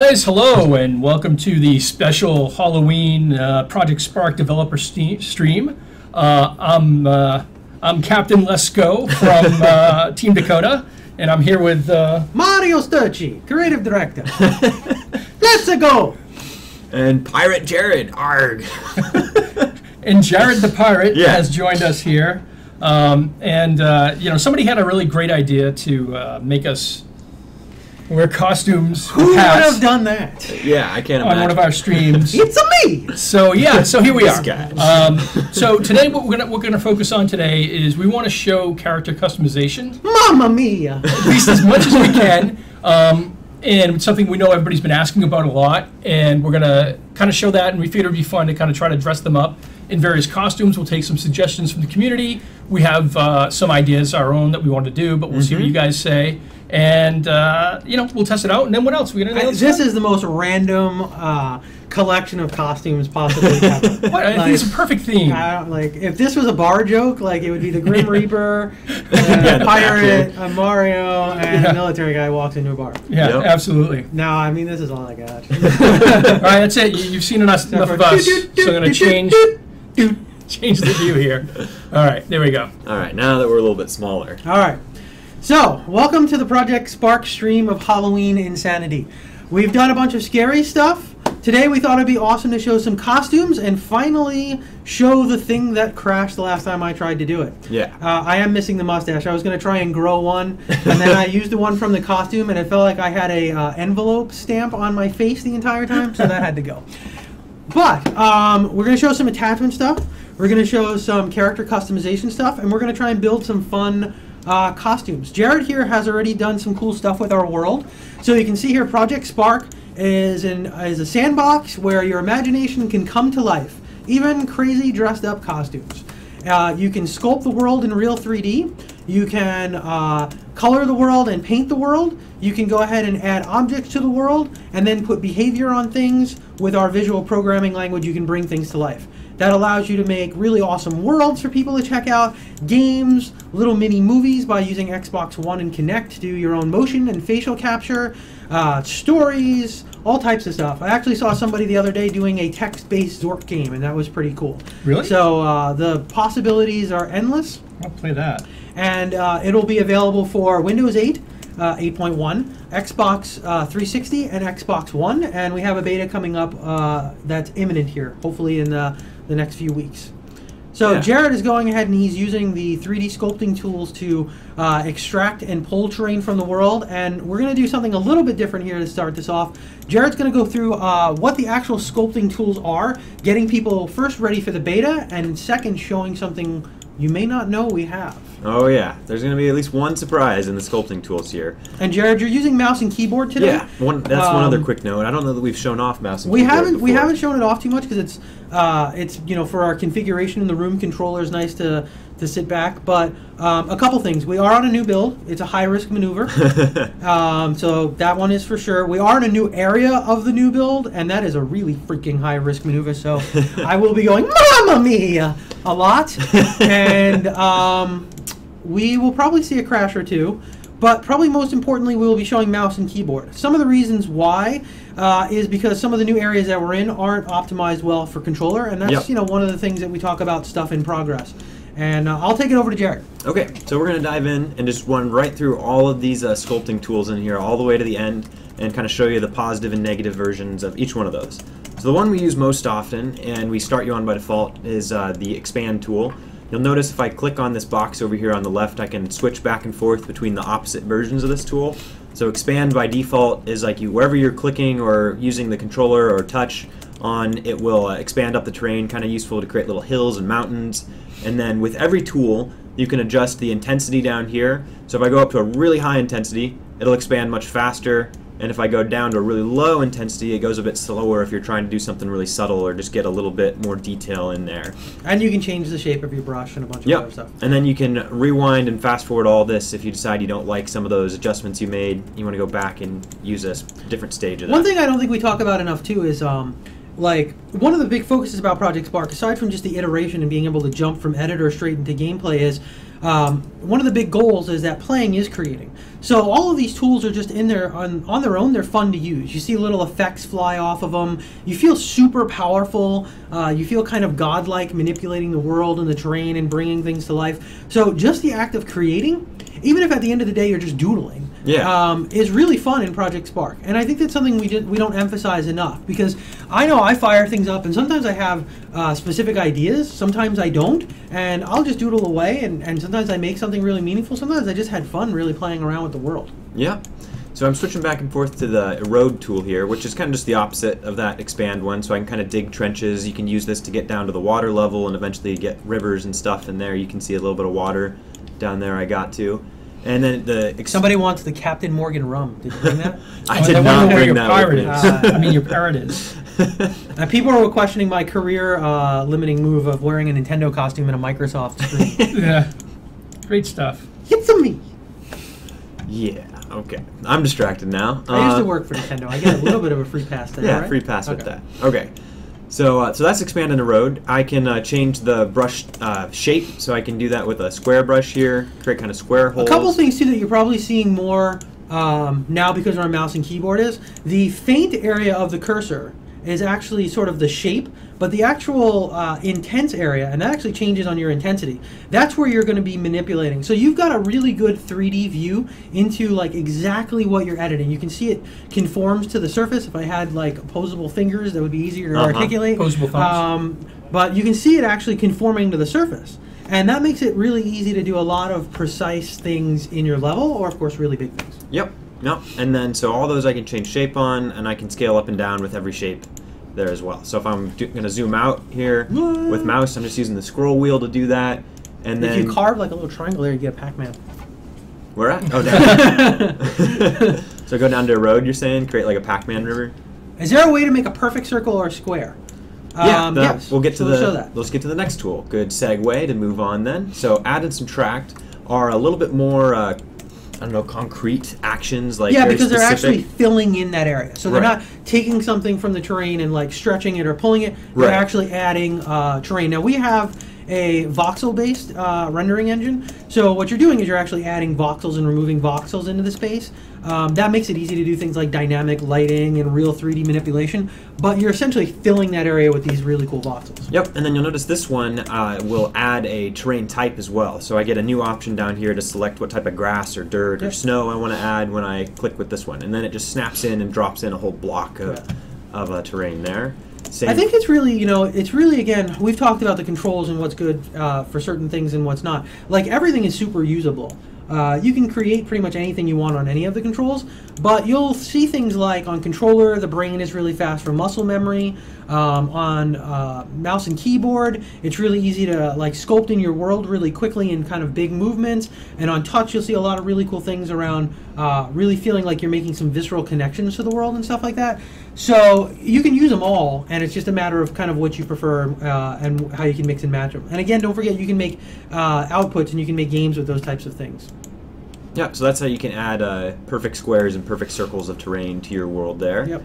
Guys, hello and welcome to the special Halloween Project Spark developer stream. I'm Captain Let's Go from Team Dakota, and I'm here with Mario Sturci, creative director. Let's go. And Pirate Jared, arg. And Jared the Pirate has joined us here. Somebody had a really great idea to make us wear costumes. Who would have done that? Yeah, I can't imagine. On one of our streams. It's a me. So here we are. Guy. So today, what we're gonna focus on today is we want to show character customization. Mamma mia! At least as much as we can, and it's something we know everybody's been asking about a lot. And we're gonna kind of show that, and we figured it'd be fun to kind of try to dress them up in various costumes. We'll take some suggestions from the community. We have some ideas our own that we want to do, but we'll see what you guys say. And we'll test it out. And then what else? This is the most random collection of costumes possibly ever. I think it's a perfect theme. If this was a bar joke, it would be the Grim Reaper, a pirate, a Mario, and a military guy walks into a bar. Yeah, absolutely. No, I mean this is all I got. All right, that's it. You've seen enough of us, so I'm going to change the view here. All right, there we go. All right, now that we're a little bit smaller. All right. So, welcome to the Project Spark stream of Halloween insanity. We've done a bunch of scary stuff. Today we thought it'd be awesome to show some costumes and finally show the thing that crashed the last time I tried to do it. Yeah. I am missing the mustache. I was going to try and grow one, and then I used the one from the costume, and it felt like I had a envelope stamp on my face the entire time, so that had to go. But we're going to show some attachment stuff. We're going to show some character customization stuff, and we're going to try and build some fun costumes. Jared here has already done some cool stuff with our world. So you can see here Project Spark is a sandbox where your imagination can come to life. Even crazy dressed up costumes. You can sculpt the world in real 3D. You can color the world and paint the world. You can go ahead and add objects to the world and then put behavior on things. With our visual programming language, you can bring things to life. That allows you to make really awesome worlds for people to check out, games, little mini movies by using Xbox One and Kinect to do your own motion and facial capture, stories, all types of stuff. I actually saw somebody the other day doing a text-based Zork game, and that was pretty cool. Really? So the possibilities are endless. I'll play that. And it'll be available for Windows 8, 8.1, Xbox 360, and Xbox One. And we have a beta coming up that's imminent here, hopefully in the next few weeks. So Jared is going ahead and he's using the 3D sculpting tools to extract and pull terrain from the world. And we're going to do something a little bit different here to start this off. Jared's going to go through what the actual sculpting tools are, getting people first ready for the beta, and second showing something you may not know we have. Oh yeah, there's going to be at least one surprise in the sculpting tools here. And Jared, you're using mouse and keyboard today? Yeah, that's one other quick note. I don't know that we've shown off mouse and keyboard We haven't shown it off too much because it's for our configuration in the room controller is nice to sit back. But a couple things. We are on a new build. It's a high-risk maneuver. So that one is for sure. We are in a new area of the new build, and that is a really freaking high-risk maneuver. So I will be going, Mamma Mia! A lot. And we will probably see a crash or two. But probably most importantly, we will be showing mouse and keyboard. Some of the reasons why is because some of the new areas that we're in aren't optimized well for controller, and that's one of the things that we talk about stuff in progress. And I'll take it over to Jared. Okay, so we're going to dive in and just run right through all of these sculpting tools in here all the way to the end and kind of show you the positive and negative versions of each one of those. So the one we use most often and we start you on by default is the expand tool. You'll notice if I click on this box over here on the left, I can switch back and forth between the opposite versions of this tool. So expand by default is like wherever you're clicking or using the controller or touch on, it will expand up the terrain, kind of useful to create little hills and mountains. And then with every tool, you can adjust the intensity down here. So if I go up to a really high intensity, it'll expand much faster. And if I go down to a really low intensity, it goes a bit slower if you're trying to do something really subtle or just get a little bit more detail in there. And you can change the shape of your brush and a bunch of other stuff. And then you can rewind and fast forward all this if you decide you don't like some of those adjustments you made. You want to go back and use a different stage of that. One thing I don't think we talk about enough too is like, one of the big focuses about Project Spark, aside from just the iteration and being able to jump from editor straight into gameplay, is one of the big goals is that playing is creating. So all of these tools are just in there on their own. They're fun to use. You see little effects fly off of them. You feel super powerful. You feel kind of godlike, manipulating the world and the terrain and bringing things to life. So just the act of creating, even if at the end of the day you're just doodling, is really fun in Project Spark. And I think that's something we don't emphasize enough, because I know I fire things up and sometimes I have specific ideas, sometimes I don't, and I'll just doodle away, and sometimes I make something really meaningful, sometimes I just had fun really playing around with the world. Yeah. So I'm switching back and forth to the erode tool here, which is kind of just the opposite of that expand one, so I can kind of dig trenches. You can use this to get down to the water level and eventually get rivers and stuff in there. You can see a little bit of water down there I got to. And then somebody wants the Captain Morgan rum. Did you bring that? I did not bring that with me. I mean, your parrot is. People are questioning my career limiting move of wearing a Nintendo costume in a Microsoft screen. Yeah. Great stuff. It's me. Yeah, okay. I'm distracted now. I used to work for Nintendo. I get a little bit of a free pass there, Yeah, right? free pass with that. Okay. So that's expand and erode. I can change the brush shape, so I can do that with a square brush here, create kind of square holes. A couple things too that you're probably seeing more now because our mouse and keyboard is the faint area of the cursor is actually sort of the shape, but the actual intense area, and that actually changes on your intensity, that's where you're going to be manipulating. So you've got a really good 3D view into like exactly what you're editing. You can see it conforms to the surface. If I had like opposable fingers, that would be easier to articulate. Opposable thumbs. But you can see it actually conforming to the surface. And that makes it really easy to do a lot of precise things in your level, or of course really big things. Yep. No. And then so all those I can change shape on, and I can scale up and down with every shape there as well. So if I'm going to zoom out here with mouse, I'm just using the scroll wheel to do that. And then if you carve like a little triangle there, you get a Pac-Man. Where at? Oh, down. So go down to a road, you're saying? Create like a Pac-Man river? Is there a way to make a perfect circle or a square? Yes. We'll get to we'll show that. Let's get to the next tool. Good segue to move on then. So add and subtract are a little bit more I don't know, concrete actions, like very because specific. they're actually filling in that area. So they're not taking something from the terrain and like stretching it or pulling it. They're actually adding terrain. Now we have a voxel-based rendering engine. So what you're doing is you're actually adding voxels and removing voxels into the space. That makes it easy to do things like dynamic lighting and real 3D manipulation, but you're essentially filling that area with these really cool voxels. Yep, and then you'll notice this one will add a terrain type as well. So I get a new option down here to select what type of grass or dirt or snow I want to add when I click with this one. And then it just snaps in and drops in a whole block of terrain there. I think it's really, again, we've talked about the controls and what's good for certain things and what's not. Like, everything is super usable. You can create pretty much anything you want on any of the controls, but you'll see things like on controller, the brain is really fast for muscle memory. On mouse and keyboard, it's really easy to like sculpt in your world really quickly in kind of big movements. And on touch, you'll see a lot of really cool things around really feeling like you're making some visceral connections to the world and stuff like that. So you can use them all, and it's just a matter of kind of what you prefer and how you can mix and match them. And again, don't forget you can make outputs and you can make games with those types of things. Yeah, so that's how you can add perfect squares and perfect circles of terrain to your world there. Yep.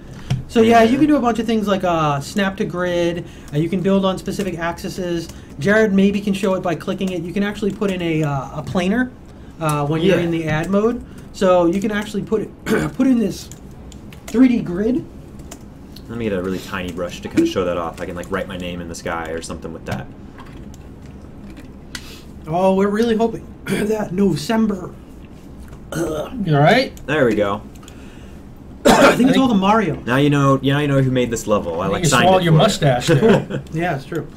So yeah, you can do a bunch of things like snap to grid. You can build on specific axes. Jared maybe can show it by clicking it. You can actually put in a planer when you're in the add mode. So you can actually put in this 3D grid. Let me get a really tiny brush to kind of show that off. I can like write my name in the sky or something with that. Oh, we're really hoping that November. You all right? There we go. I think it's all the Mario. Now you know who made this level. I like signed it your for mustache it. there. Yeah, it's true.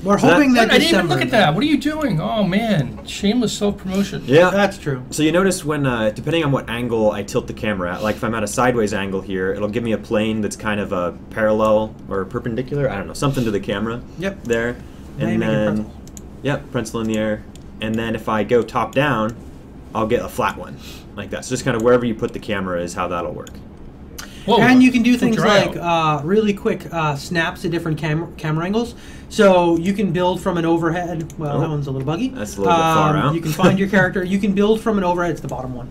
We're hoping that I didn't even look at that. What are you doing? Oh man, shameless self-promotion. Yeah, that's true. So you notice when, depending on what angle I tilt the camera at, like if I'm at a sideways angle here, it'll give me a plane that's kind of a parallel or perpendicular. I don't know, something to the camera. Yep. There, and then pretzel in the air, and then if I go top down, I'll get a flat one like that. So just kind of wherever you put the camera is how that'll work. Whoa, and you can do things like really quick snaps to different camera angles. So you can build from an overhead. Well, that one's a little buggy. That's a little bit far out. You can find your character. You can build from an overhead. It's the bottom one.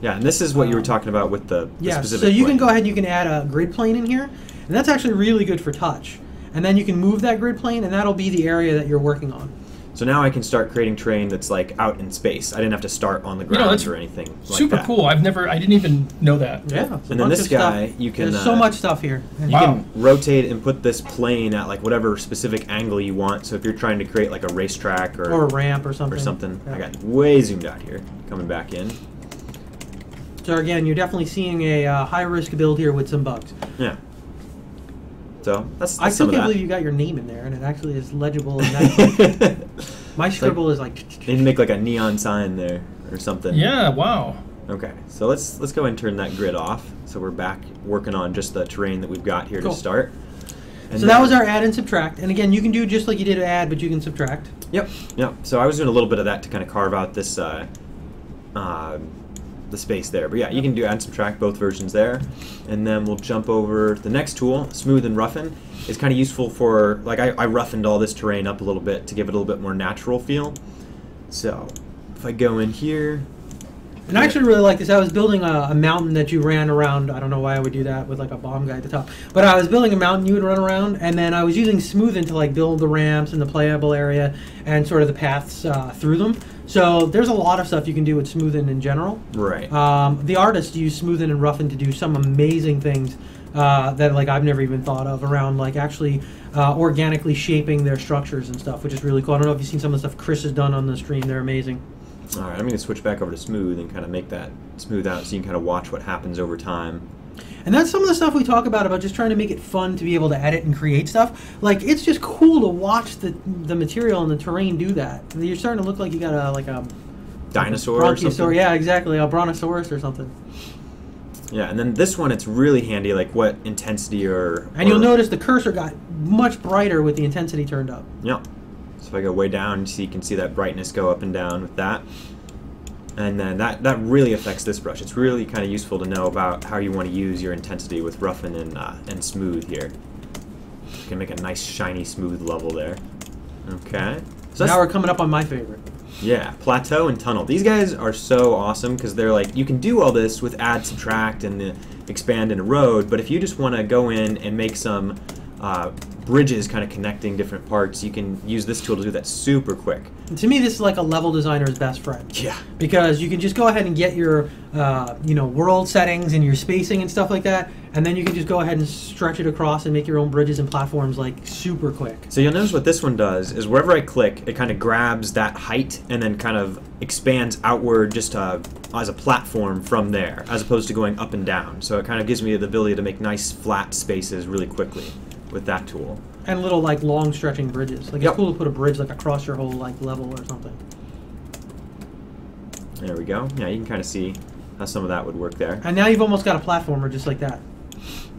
Yeah, and this is what you were talking about with the specific so you plane. can go ahead and you can add a grid plane in here. And that's actually really good for touch. And then you can move that grid plane, and that'll be the area that you're working on. So now I can start creating terrain that's like out in space. I didn't have to start on the ground that's or anything like super that. cool. I didn't even know that. Yeah. And then this guy, you can... There's so much stuff here. You Wow. can rotate and put this plane at like whatever specific angle you want. So if you're trying to create like a racetrack or a ramp or something. Yeah. Yeah. I got way zoomed out here. Coming back in. So again, you're definitely seeing a high-risk build here with some bugs. Yeah. So that's I some still of can't that. believe you got your name in there, and it actually is legible. And my scribble is like. Need to make like a neon sign there or something. Yeah, wow. Okay, so let's go ahead and turn that grid off. So we're back working on just the terrain that we've got here Cool. to start. And So that was our add and subtract. And again, you can do just like you did add, but you can subtract. Yep. So I was doing a little bit of that to kind of carve out this the space there. But yeah, you can do add and subtract, both versions there. And then we'll jump over the next tool, smooth and roughen. It's kind of useful for, like I roughened all this terrain up a little bit to give it a little bit more natural feel. So if I go in here. And I actually really like this. I was building a mountain that you ran around. I don't know why I would do that with like a bomb guy at the top. But I was building a mountain you would run around, and then I was using smoothing to like build the ramps and the playable area and sort of the paths through them. So there's a lot of stuff you can do with smoothing in general. Right. The artists use smoothing and roughen to do some amazing things that like I've never even thought of around like actually organically shaping their structures and stuff, which is really cool. I don't know if you've seen some of the stuff Chris has done on the stream. They're amazing. All right, I'm going to switch back over to smooth and kind of make that smooth out so you can kind of watch what happens over time. And that's some of the stuff we talk about just trying to make it fun to be able to edit and create stuff. Like, it's just cool to watch the material and the terrain do that. You're starting to look like you got a Dinosaur or something? Yeah, exactly. A brontosaurus or something. Yeah, and then this one, it's really handy, like what intensity And you'll notice the cursor got much brighter with the intensity turned up. Yeah. So if I go way down, you can see that brightness go up and down with that. And then that really affects this brush. It's really kind of useful to know about how you want to use your intensity with roughen and smooth here. You can make a nice shiny smooth level there. Okay. So now we're coming up on my favorite. Yeah, plateau and tunnel. These guys are so awesome because they're like, you can do all this with add, subtract, and the expand and erode, but if you just want to go in and make some bridges kind of connecting different parts, you can use this tool to do that super quick. And to me, this is like a level designer's best friend. Yeah. Because you can just go ahead and get your world settings and your spacing and stuff like that, and then you can just go ahead and stretch it across and make your own bridges and platforms like super quick. So you'll notice what this one does is wherever I click, it kind of grabs that height and then kind of expands outward just as a platform from there, as opposed to going up and down. So it kind of gives me the ability to make nice flat spaces really quickly with that tool. And little like long stretching bridges. Like it's cool to put a bridge like across your whole like level or something. There we go. Yeah, you can kind of see how some of that would work there. And now you've almost got a platformer just like that.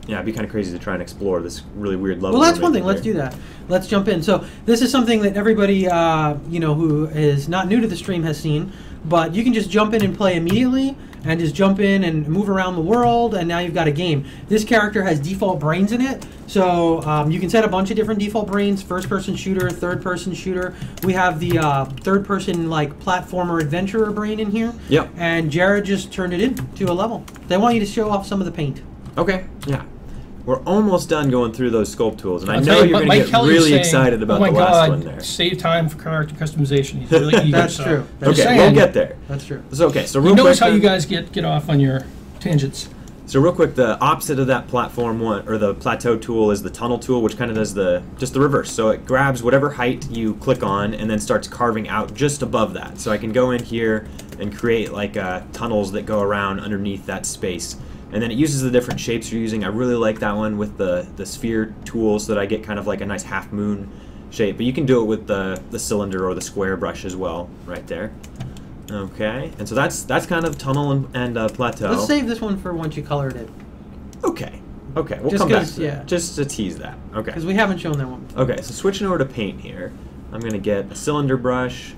Yeah, it'd be kind of crazy to try and explore this really weird level. Well, that's one thing. Let's do that. Let's jump in. So this is something that everybody who is not new to the stream has seen, but you can just jump in and play immediately and just jump in and move around the world, and now you've got a game. This character has default brains in it, so you can set a bunch of different default brains: first-person shooter, third-person shooter. We have the third-person like platformer adventurer brain in here. Yep. And Jared just turned it into a level. They want you to show off some of the paint. Okay. Yeah. We're almost done going through those sculpt tools, and I I'll know tell you, you're going Mike to get Kelly's really saying, excited about oh my the last God, one there. save time for character customization. He's really eager. That's so. true. Just Okay, saying. we'll get there. That's true. So okay, so He real knows quick. how you then- guys get off on your tangents. So real quick, the opposite of that platform one or the plateau tool is the tunnel tool, which kind of does just the reverse. So it grabs whatever height you click on and then starts carving out just above that. So I can go in here and create like tunnels that go around underneath that space. And then it uses the different shapes you're using. I really like that one with the sphere tool so that I get kind of like a nice half moon shape. But you can do it with the cylinder or the square brush as well, right there. Okay, and so that's kind of tunnel and plateau. Let's save this one for once you colored it. Okay, we'll Just come back 'cause, to that. yeah. Just to tease that. Okay. Because we haven't shown that one. Okay, so switching over to paint here, I'm gonna get a cylinder brush.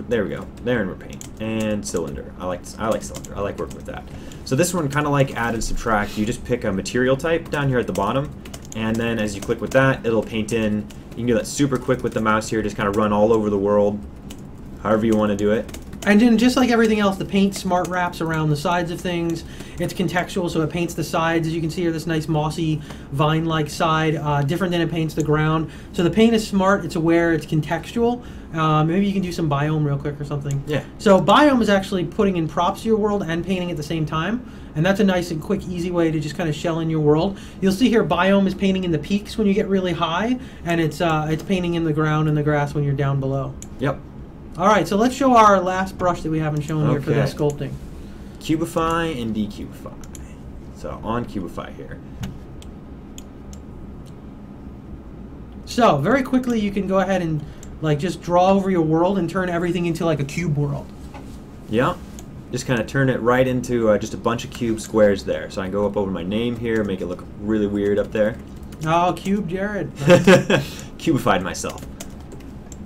There we go. There in our paint and cylinder. I like cylinder. I like working with that. So this one, kind of like add and subtract. You just pick a material type down here at the bottom, and then as you click with that, it'll paint in. You can do that super quick with the mouse here. Just kind of run all over the world, however you want to do it. And then just like everything else, the paint smart wraps around the sides of things. It's contextual, so it paints the sides, as you can see here, this nice mossy vine-like side, different than it paints the ground. So the paint is smart, it's aware, it's contextual. Maybe you can do some biome real quick or something. Yeah. So biome is actually putting in props to your world and painting at the same time. And that's a nice and quick, easy way to just kind of shell in your world. You'll see here biome is painting in the peaks when you get really high, and it's painting in the ground and the grass when you're down below. Yep. All right, so let's show our last brush that we haven't shown here for the Okay. sculpting. Cubify and decubify. So on Cubify here. So very quickly, you can go ahead and like just draw over your world and turn everything into like a cube world. Yeah. Just kind of turn it right into just a bunch of cube squares there. So I can go up over my name here, make it look really weird up there. Oh, cube Jared. Cubified myself.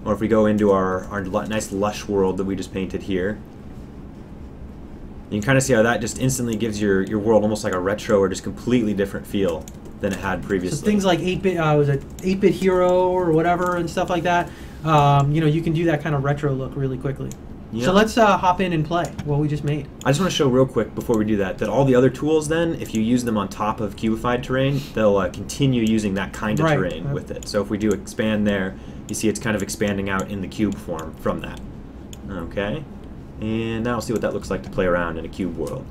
Or if we go into our nice lush world that we just painted here, you can kind of see how that just instantly gives your world almost like a retro or just completely different feel than it had previously. So things like 8-bit, was it 8-bit hero or whatever and stuff like that. You know, you can do that kind of retro look really quickly. Yeah. So let's hop in and play what we just made. I just want to show real quick before we do that all the other tools then, if you use them on top of cubified terrain, they'll continue using that kind of terrain with it. So if we do expand there, you see it's kind of expanding out in the cube form from that. Okay, and now we'll see what that looks like to play around in a cube world.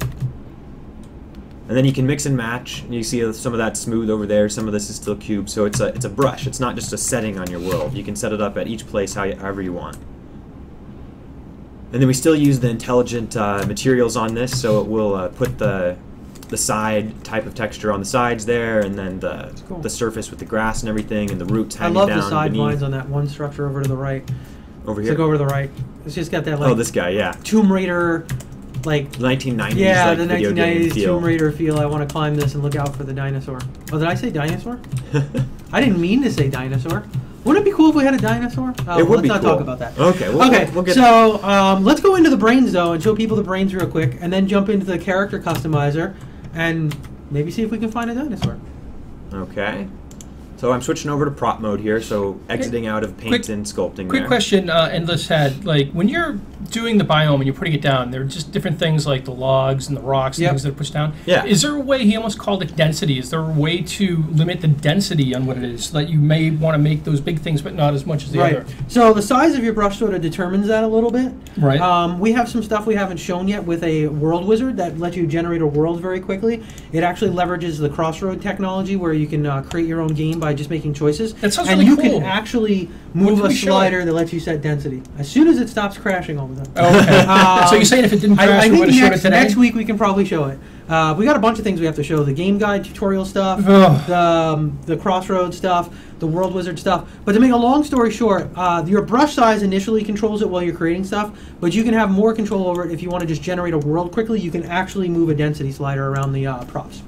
And then you can mix and match. You see some of that smooth over there, some of this is still cube, so it's a brush. It's not just a setting on your world. You can set it up at each place however you want. And then we still use the intelligent materials on this, so it will put the side type of texture on the sides there, and then the surface with the grass and everything, and the roots hanging down. I love the side beneath. vines on that one structure over to the right. Over Let's here? go over to the right. It's just got that like this guy, yeah. Tomb Raider, like 1990s, yeah, like the video game 1990s feel. Tomb Raider feel. I want to climb this and look out for the dinosaur. Oh, did I say dinosaur? I didn't mean to say dinosaur. Wouldn't it be cool if we had a dinosaur? Oh, It would be let's not cool. talk about that. Okay, we'll get so let's go into the brains though and show people the brains real quick, and then jump into the character customizer and maybe see if we can find a dinosaur. Okay. So I'm switching over to prop mode here, so exiting out of paint and sculpting Quick there. question, Endless had, like, when you're doing the biome and you're putting it down, there are just different things like the logs and the rocks and things that are pushed down. Yeah. Is there a way, he almost called it density, is there a way to limit the density on what it is? That you may want to make those big things, but not as much as the other. So the size of your brush sort of determines that a little bit. Right. We have some stuff we haven't shown yet with a world wizard that lets you generate a world very quickly. It actually leverages the crossroad technology where you can create your own game by just making choices. That sounds and really you cool. can actually move can a we show slider that lets you set density as soon as it stops crashing all the time. Oh, okay. So you're saying if it didn't crash, I we think would have showed it today? next week we can probably show it. We got a bunch of things we have to show: the game guide tutorial stuff, the crossroad stuff, the world wizard stuff. But to make a long story short, your brush size initially controls it while you're creating stuff, but you can have more control over it if you want to just generate a world quickly. You can actually move a density slider around the props.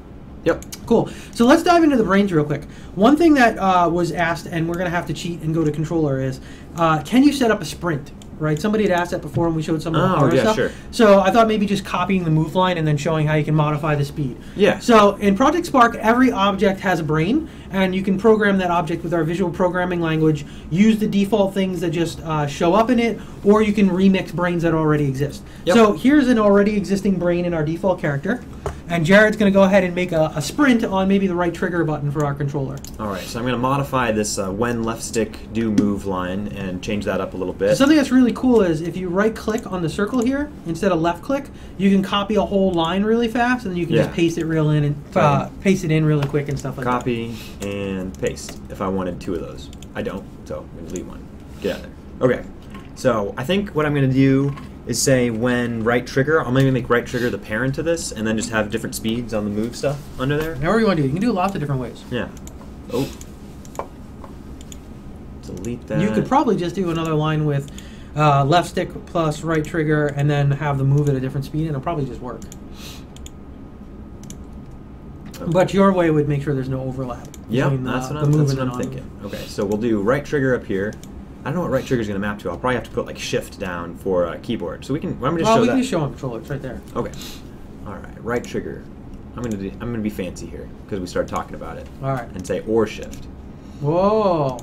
Yep. Cool. So let's dive into the brains real quick. One thing that was asked, and we're going to have to cheat and go to controller, is can you set up a sprint? Right? Somebody had asked that before, and we showed some of the hardware stuff. Sure. So I thought maybe just copying the move line and then showing how you can modify the speed. Yeah. So in Project Spark, every object has a brain, and you can program that object with our visual programming language, use the default things that just show up in it, or you can remix brains that already exist. Yep. So here's an already existing brain in our default character, and Jared's going to go ahead and make a sprint on maybe the right trigger button for our controller. All right, so I'm going to modify this when left stick do move line and change that up a little bit. So something that's really cool is if you right click on the circle here instead of left click, you can copy a whole line really fast, and then you can just paste it paste it in really quick and stuff like that. Copy and paste if I wanted two of those. I don't, so I'm going to delete one. Get out of there. Okay, so I think what I'm going to do is say when right trigger, I'll maybe make right trigger the parent of this, and then just have different speeds on the move stuff under there. However you want to do it. You can do it lots of different ways. Yeah. Oh. Delete that. You could probably just do another line with left stick plus right trigger and then have them move at a different speed, and it'll probably just work. Okay. But your way would make sure there's no overlap. Yeah, between that's what I'm thinking. Okay, so we'll do right trigger up here. I don't know what right trigger is going to map to. I'll probably have to put like shift down for keyboard. So we can. Why don't we just show we that? can just show on controller. It's right there. Okay. All right. Right trigger. I'm gonna be fancy here because we started talking about it. All right. And say or shift. Whoa.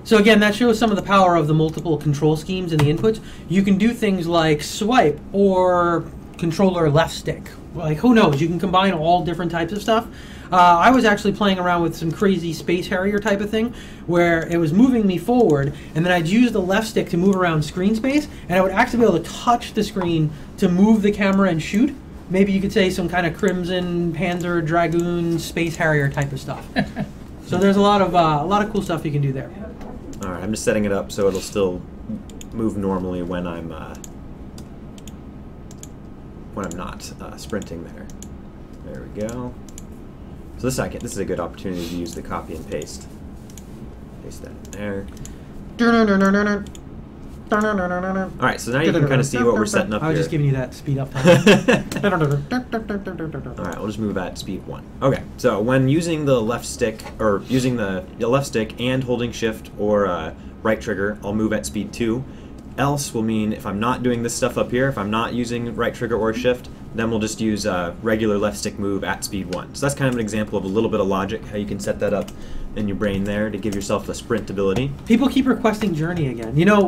So again, that shows some of the power of the multiple control schemes and the inputs. You can do things like swipe or controller left stick. Like, who knows? You can combine all different types of stuff. I was actually playing around with some crazy Space Harrier type of thing where it was moving me forward, and then I'd use the left stick to move around screen space, and I would actually be able to touch the screen to move the camera and shoot. Maybe you could say some kind of Crimson, Panzer, Dragoon, Space Harrier type of stuff. So there's a lot of cool stuff you can do there. All right, I'm just setting it up so it'll still move normally when I'm not sprinting there. There we go. So this is a good opportunity to use the copy and paste. Paste that in there. All right, so now you can kind of see what we're setting up here. I was just giving you that speed up time. All right, we'll just move at speed 1. Okay, so when using the left stick, or using the left stick and holding shift or right trigger, I'll move at speed 2. Else will mean if I'm not doing this stuff up here, if I'm not using right trigger or shift, then we'll just use regular left stick move at speed 1. So that's kind of an example of a little bit of logic, how you can set that up in your brain there to give yourself the sprint ability. People keep requesting Journey again. You know,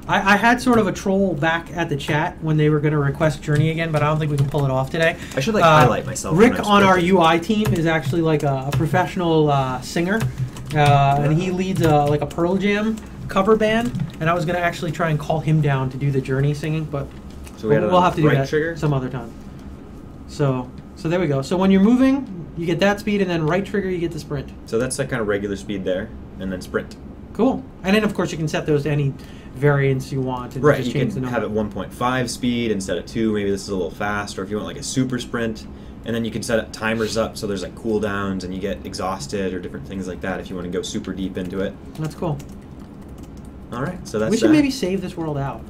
I had sort of a troll back at the chat when they were going to request Journey again, but I don't think we can pull it off today. I should highlight myself. Rick on our UI team is actually like a professional singer, and he leads like a Pearl Jam cover band, and I was going to actually try and call him down to do the Journey singing, but so we'll have to do right that trigger? some other time. So there we go. So when you're moving, you get that speed, and then right trigger, you get the sprint. So that's that kind of regular speed there, and then sprint. Cool. And then, of course, you can set those to any variance you want. And Right, just you change can the have it 1.5 speed instead of 2. Maybe this is a little fast, or if you want like a super sprint. And then you can set up timers up so there's like cooldowns and you get exhausted or different things like that if you want to go super deep into it. That's cool. All right, so that's we should maybe save this world out.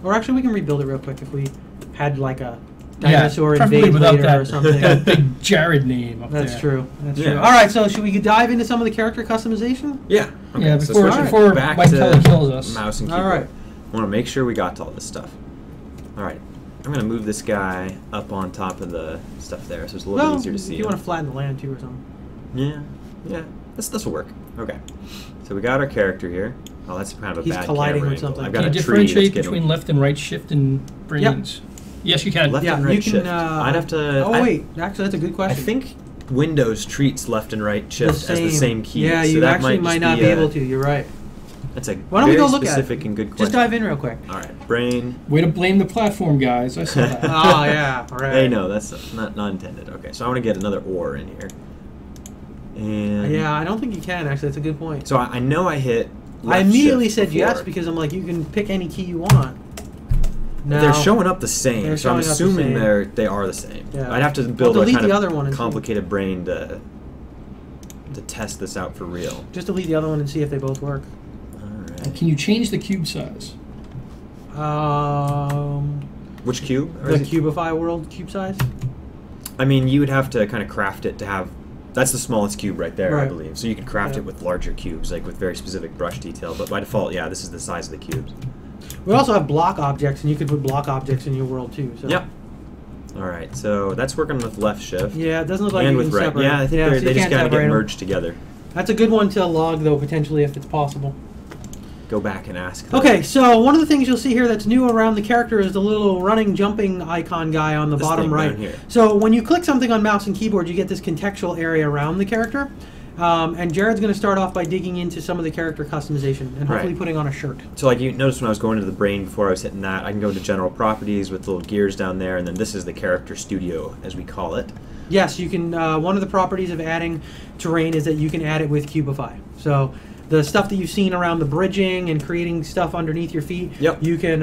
Or actually, we can rebuild it real quick if we had like a dinosaur invade later or something. That big Jared name up there. That's true. That's true. All right, so should we dive into some of the character customization? Yeah. Okay. Yeah, before back Mike to Kelly kills us. Mouse and keyboard. All right. I want to make sure we got to all this stuff. All right. I'm going to move this guy up on top of the stuff there so it's a little easier to see. If you want to flatten the land too or something. Yeah. This will work. Okay. So we got our character here. Oh, that's kind of a He's bad colliding camera with angle. something. I've got Can you a tree that's differentiate getting between left and right shift and brains? Yep. Yes, you can. left and right shift. I'd have to. wait. Actually, that's a good question. I think Windows treats left and right shift as the same key. Yeah, so you that actually might not be able to. You're right. That's a Why don't we go look at it? specific and good question. Just dive in real quick. All right, brain. Way to blame the platform, guys. I saw that. Oh, yeah. All right. Hey, no, that's not intended. Okay, so I want to get another ore in here. And Yeah, I don't think you can, actually. That's a good point. so I know I hit I left immediately shift said before. yes because I'm like, you can pick any key you want. Now, They're showing up the same, They're so I'm showing up the assuming same. they are the same. Yeah. I'd have to build a delete kind the of other one and see. complicated brain to test this out for real. Just delete the other one and see if they both work. All right. Can you change the cube size? Which cube? Or The is it- Cubify world cube size? I mean, you would have to kind of craft it to have. That's the smallest cube right there, I Right. believe. So you could craft Yeah. it with larger cubes, like with very specific brush detail. But by default, yeah, this is the size of the cubes. We also have block objects, and you could put block objects in your world too. So. Yep. All right, so that's working with left shift. Yeah, it doesn't look like and you with can right. separate. Yeah, I think so they you just can't gotta get separate 'em. merged together. That's a good one to log, though, potentially, if it's possible. Go back and ask. them. Okay, so one of the things you'll see here that's new around the character is the little running, jumping icon guy on the This bottom thing right. down here. So when you click something on mouse and keyboard, you get this contextual area around the character. And Jared's going to start off by digging into some of the character customization and hopefully Right. putting on a shirt. So like you noticed when I was going into the brain before I was hitting that, I can go into general properties with little gears down there, and then this is the character studio, as we call it. Yes, you can. One of the properties of adding terrain is that you can add it with Cubify. So the stuff that you've seen around the bridging and creating stuff underneath your feet, Yep. you can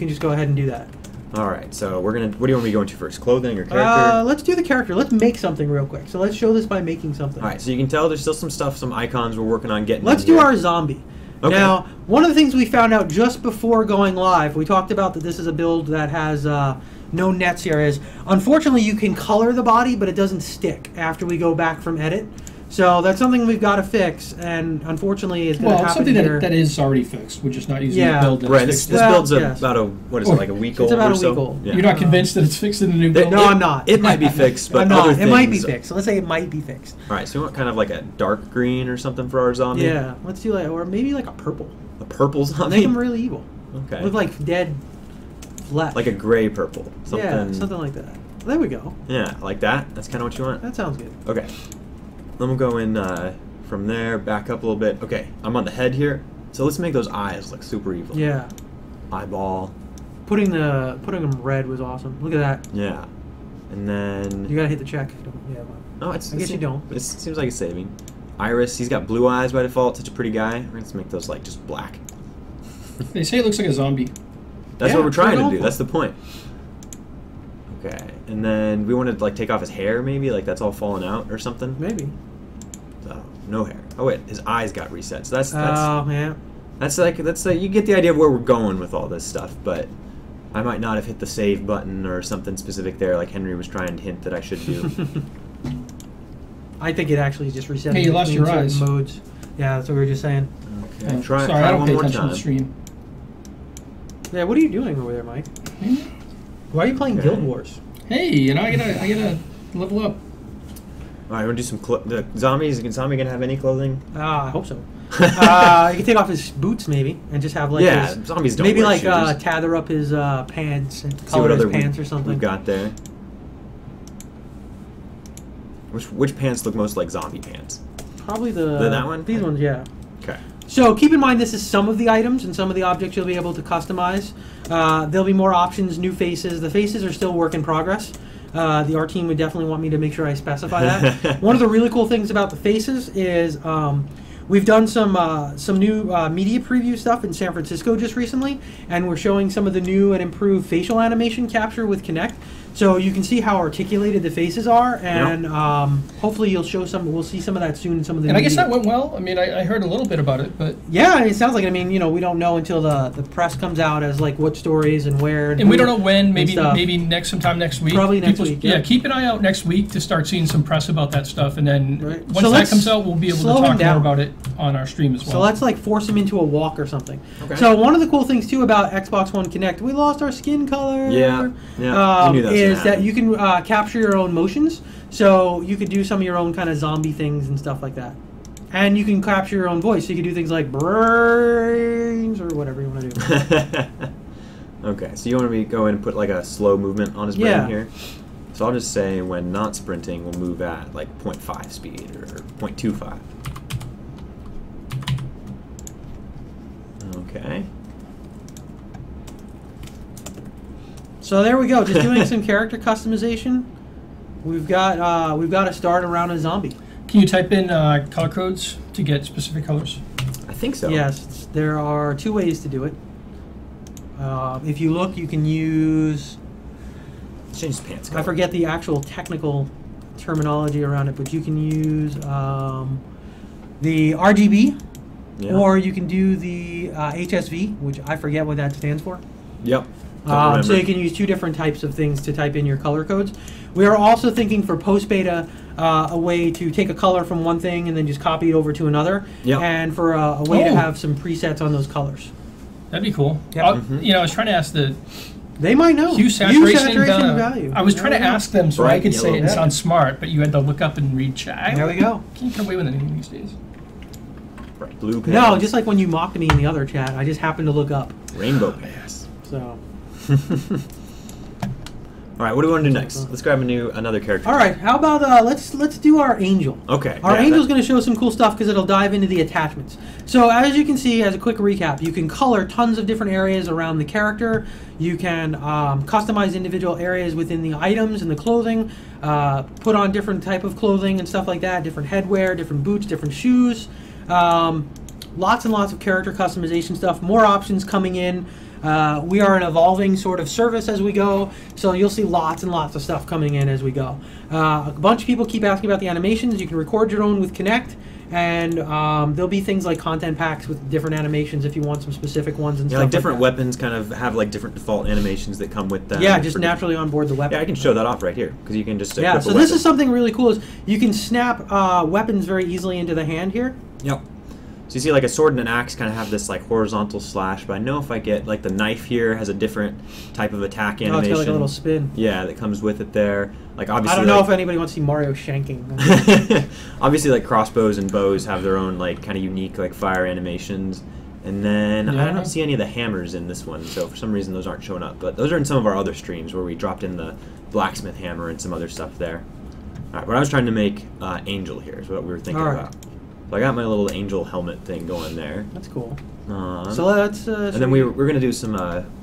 just go ahead and do that. All right, so we're gonna. What do you want me to go into first? Clothing or character? Let's do the character. Let's make something real quick. So let's show this by making something. All right, so you can tell there's still some stuff, some icons we're working on getting. Let's in do here. our zombie. Okay. Now, one of the things we found out just before going live, we talked about that this is a build that has no nets here, is unfortunately you can color the body, but it doesn't stick after we go back from edit. So that's something we've got to fix, and unfortunately, it's going to Well, happen something here. that is already fixed. We're just not using Yeah. the build that's Right. This fixed it. build's yes. about a what is it, like a week It's old about or a so? week old. Yeah. You're not convinced that it's fixed in the new build? No, I'm not. It might be fixed, but I'm other not. things. It might be fixed. So let's say it might be fixed. All right, so we want kind of like a dark green or something for our zombie. Yeah, let's do like, or maybe like a purple. A purple zombie. Make them really evil. Okay. Look like dead flesh. Like a gray purple. Something. Yeah, something like that. There we go. Yeah, like that. That's kind of what you want. That sounds good. Okay. Then we'll go in from there, back up a little bit. Okay, I'm on the head here, so let's make those eyes look super evil. Yeah. Eyeball. Putting them red was awesome. Look at that. Yeah. And then. You gotta hit the check. Yeah. No, it's. I guess you don't. It seems like it's saving. Iris, he's got blue eyes by default. Such a pretty guy. We're gonna make those like just black. They say it looks like a zombie. That's Yeah, what we're trying go to do. for That's it. the point. Okay, and then we want to like take off his hair, maybe like that's all falling out or something. Maybe. So, no hair. Oh wait, his eyes got reset. So that's Oh man. that's you get the idea of where we're going with all this stuff. But I might not have hit the save button or something specific there, like Henry was trying to hint that I should do. I think it actually just reset. Hey, you lost your certain eyes. Modes. Yeah, that's what we were just saying. Okay, Oh, try sorry, I don't one pay more attention to time. the stream. Yeah, what are you doing over there, Mike? Why are you playing Okay. Guild Wars? Hey, you know, I gotta level up. All right, we're gonna do some the zombies. Is zombie gonna have any clothing? I hope so. You can take off his boots maybe and just have like Yeah, his, zombies don't maybe wear like shoes. tather up his pants and See color what his other pants or something. we've got there. Which pants look most like zombie pants? Probably that one? These ones, yeah. Okay. So keep in mind this is some of the items and some of the objects you'll be able to customize. There'll be more options, new faces. The faces are still work in progress. The art team would definitely want me to make sure I specify that. One of the really cool things about the faces is we've done some new media preview stuff in San Francisco just recently, and we're showing some of the new and improved facial animation capture with Kinect. So you can see how articulated the faces are, and hopefully we'll see some of that soon in some of the And I guess media. that went well. I mean, I heard a little bit about it, but Yeah, it sounds like. I mean, we don't know until the press comes out as like what stories and where. and we don't know when. and Maybe stuff. sometime next week. Probably next week, yeah. Yeah, keep an eye out next week to start seeing some press about that stuff, and then Right. once So that let's comes out, we'll be able to slow him talk more down. about it on our stream as well. So let's like force him into a walk or something. Okay. So one of the cool things too about Xbox One Kinect, we lost our skin color. Yeah, yeah, we knew that was is gonna that happen. you can capture your own motions. So you could do some of your own kind of zombie things and stuff like that. And you can capture your own voice. So you can do things like brains or whatever you want to do. Okay, so you want me to go in and put like a slow movement on his brain Yeah. here? So I'll just say when not sprinting, we'll move at like 0.5 speed or 0.25. Okay. So there we go. Just doing some character customization. We've got to start around a zombie. Can you type in color codes to get specific colors? I think so. Yes, there are two ways to do it. If you look, you can use, Let's change his pants I color. forget the actual technical terminology around it, but you can use the RGB, Yeah. or you can do the HSV, which I forget what that stands for. Yep. Don't So remember. you can use two different types of things to type in your color codes. We are also thinking for post-beta a way to take a color from one thing and then just copy it over to another, Yep. and for a way to Oh. have some presets on those colors. That'd be cool. Yep. You know, I was trying to ask the They might know. hue saturation, value. I was trying to There we go. ask them so I Bright could say yellow. it and Yeah. sound smart, but you had to look up and read chat. There we go. Can you get away with anything these days? Right, blue pants. No, just like when you mocked me in the other chat, I just happened to look up. rainbow pants. So, All right, what do we want to do next? Let's grab another character. all right. How about let's do our angel. Okay. Our yeah, angel's going to show some cool stuff because it'll dive into the attachments. So as you can see, as a quick recap, you can color tons of different areas around the character. You can customize individual areas within the items and the clothing, put on different type of clothing and stuff like that, different headwear, different boots, different shoes. Lots and lots of character customization stuff. More options coming in. We are an evolving sort of service as we go, so you'll see lots and lots of stuff coming in as we go. A bunch of people keep asking about the animations. You can record your own with Kinect, and there'll be things like content packs with different animations if you want some specific ones and Yeah, stuff like different that. weapons kind of have like different default animations that come with them. Yeah, just naturally on board the weapon. Yeah, I can show that off right here because you can just Yeah, equip so a this weapon. is something really cool. Is you can snap weapons very easily into the hand here. Yep. So you see like a sword and an axe kind of have this like horizontal slash, but I know if I get like the knife here has a different type of attack Oh, animation. it's got like a little spin. Yeah, that comes with it there. Like obviously I don't know like, if anybody wants to see Mario shanking. obviously like crossbows and bows have their own like kind of unique like fire animations. And then I Yeah. don't see any of the hammers in this one, so for some reason those aren't showing up. But those are in some of our other streams where we dropped in the blacksmith hammer and some other stuff there. All right, what I was trying to make Angel here is what we were thinking All right. about. So I got my little angel helmet thing going there. That's cool. So So let's. and then we're going to do some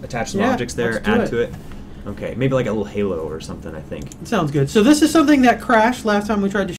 attach some Yeah, objects there, let's do add it. to it. Okay, maybe like a little halo or something, I think. Sounds good. So this is something that crashed last time we tried to